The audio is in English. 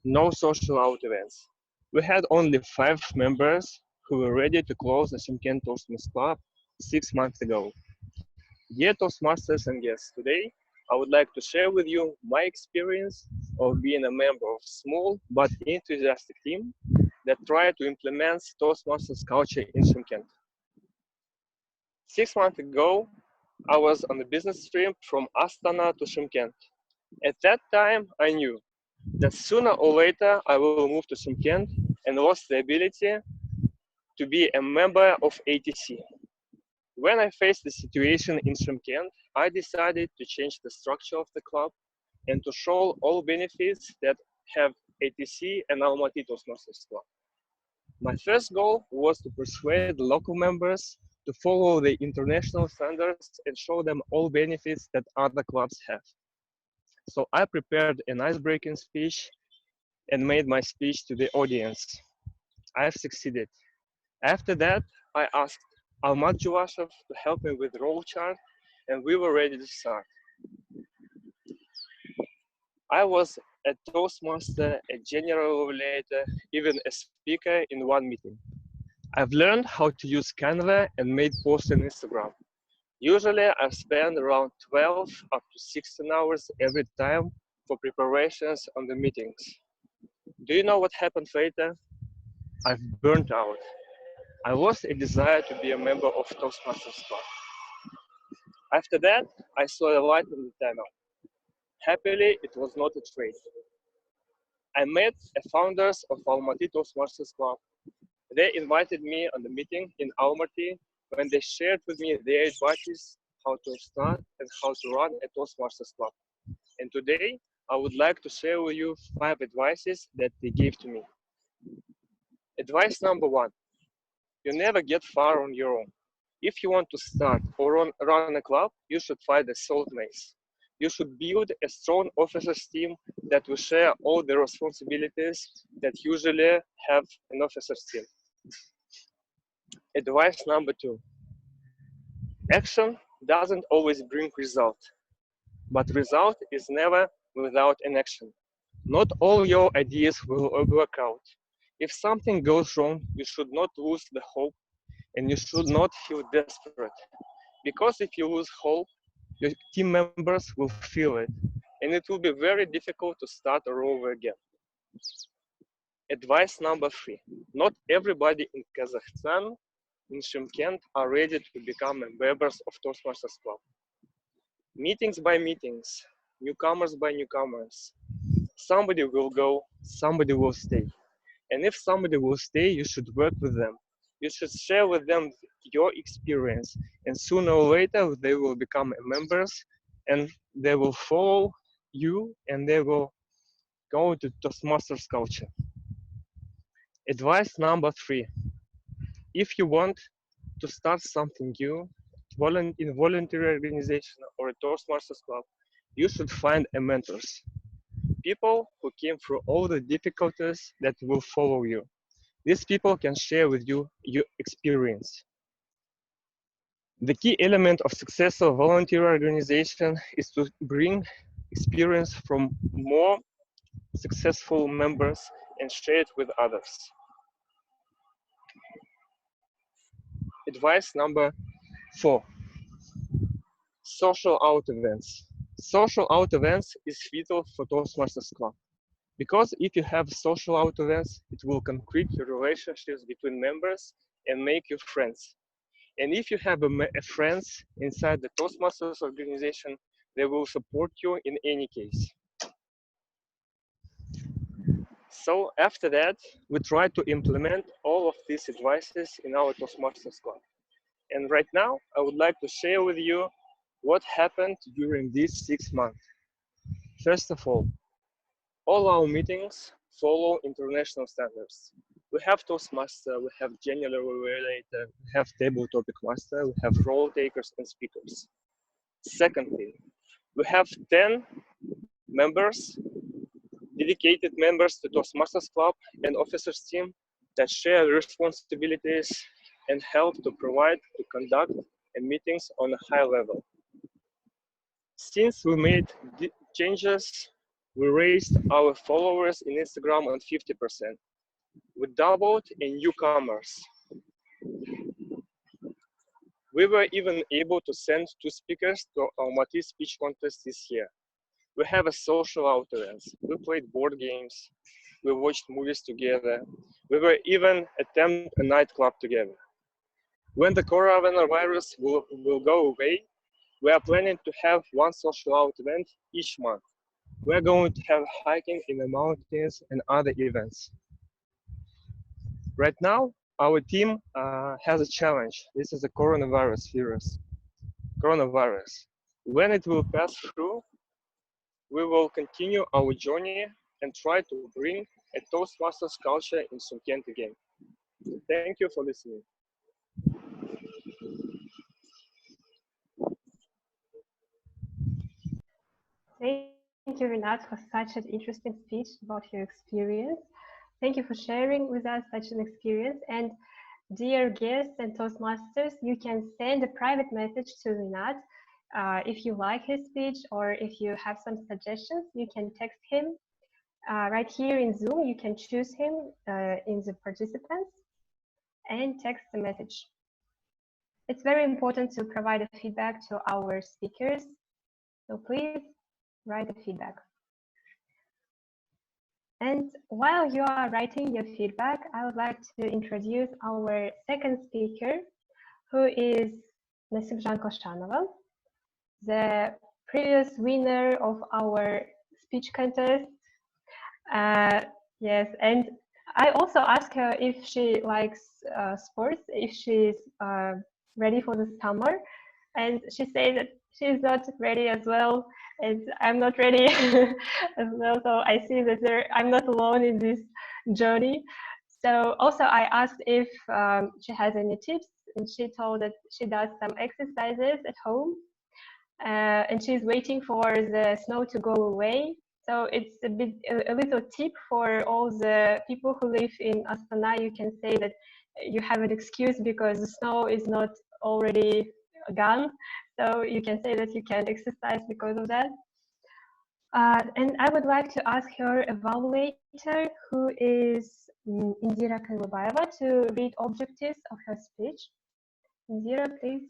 no social out events. We had only 5 members who were ready to close the Shymkent Toastmasters Club 6 months ago. Dear Toastmasters and guests, today I would like to share with you my experience of being a member of small but enthusiastic team that try to implement Toastmasters culture in Shymkent. 6 months ago, I was on a business trip from Astana to Shymkent. At that time, I knew that sooner or later I will move to Shymkent and lost the ability to be a member of ATC. When I faced the situation in Shymkent, I decided to change the structure of the club and to show all benefits that have ATC and Almaty Toastmasters Club. My first goal was to persuade local members to follow the international standards and show them all benefits that other clubs have. So I prepared an ice-breaking speech and made my speech to the audience. I've succeeded. After that, I asked Almat Julashev to help me with the role chart, and we were ready to start. I was a Toastmaster, a general evaluator, even a speaker in one meeting. I've learned how to use Canva and made posts on Instagram. Usually, I spend around 12 up to 16 hours every time for preparations on the meetings. Do you know what happened later? I've burnt out. I lost a desire to be a member of Toastmasters Club. After that, I saw a light in the tunnel. Happily, it was not a trade. I met the founders of Almaty Toastmasters Club. They invited me on the meeting in Almaty when they shared with me their advice how to start and how to run a Toastmasters Club. And today, I would like to share with you 5 advices that they gave to me. Advice number 1. You never get far on your own. If you want to start or run a club, you should find a soulmate. You should build a strong officers team that will share all the responsibilities that usually have an officers team. Advice number 2. Action doesn't always bring result, but result is never without an action. Not all your ideas will work out. If something goes wrong, you should not lose the hope and you should not feel desperate. Because if you lose hope, your team members will feel it and it will be very difficult to start all over again. Advice number 3. Not everybody in Kazakhstan, in Shymkent, are ready to become members of Toastmasters Club. Meetings by meetings, newcomers by newcomers. Somebody will go, somebody will stay. And if somebody will stay, you should work with them. You should share with them your experience. And sooner or later, they will become members and they will follow you and they will go to Toastmasters culture. Advice number 3. If you want to start something new, in voluntary organization or a Toastmasters club, you should find a mentors. People who came through all the difficulties that will follow you. These people can share with you your experience. The key element of successful volunteer organization is to bring experience from more successful members and share it with others. Advice number 4. Social out events. Social out events is vital for Toastmasters Club. Because if you have social out events, it will concrete your relationships between members and make you friends. And if you have friends inside the Toastmasters organization, they will support you in any case. So after that, we try to implement all of these advices in our Toastmasters Club. And right now, I would like to share with you what happened during these 6 months. First of all our meetings follow international standards. We have Toastmaster, we have general evaluator, we have table topic master, we have role takers and speakers. Secondly, we have 10 members, dedicated members to Toastmasters Club and officers team that share responsibilities and help to provide to conduct meetings on a high level. Since we made changes We raised our followers in Instagram on 50%. We doubled in newcomers. We were even able to send 2 speakers to Almaty speech contest this year. We have a social out events. We played board games. We watched movies together. We were even attend a nightclub together. When the coronavirus will go away, we are planning to have one social out event each month. We're going to have hiking in the mountains and other events. Right now, our team has a challenge. This is a coronavirus virus. Coronavirus. When it will pass through, we will continue our journey and try to bring a Toastmasters culture in Shymkent again. Thank you for listening. Thank you, Rinat, for such an interesting speech about your experience. Thank you for sharing with us such an experience. And dear guests and Toastmasters, you can send a private message to Rinat if you like his speech or if you have some suggestions. You can text him right here in Zoom. You can choose him in the participants and text the message. It's very important to provide a feedback to our speakers. So please write the feedback. And while you are writing your feedback, I would like to introduce our second speaker, who is Nassipzhan Koshanova, the previous winner of our speech contest. Yes, and I also asked her if she likes sports, if she's ready for the summer, and she said that she's not ready as well, and I'm not ready as well. So I see that I'm not alone in this journey. So also I asked if she has any tips, and she told that she does some exercises at home, and she's waiting for the snow to go away. So it's a little tip for all the people who live in Astana. You can say that you have an excuse because the snow is not already gone. So you can say that you can exercise because of that. And I would like to ask her evaluator, who is Indira Kailubayeva, to read objectives of her speech. Indira, please.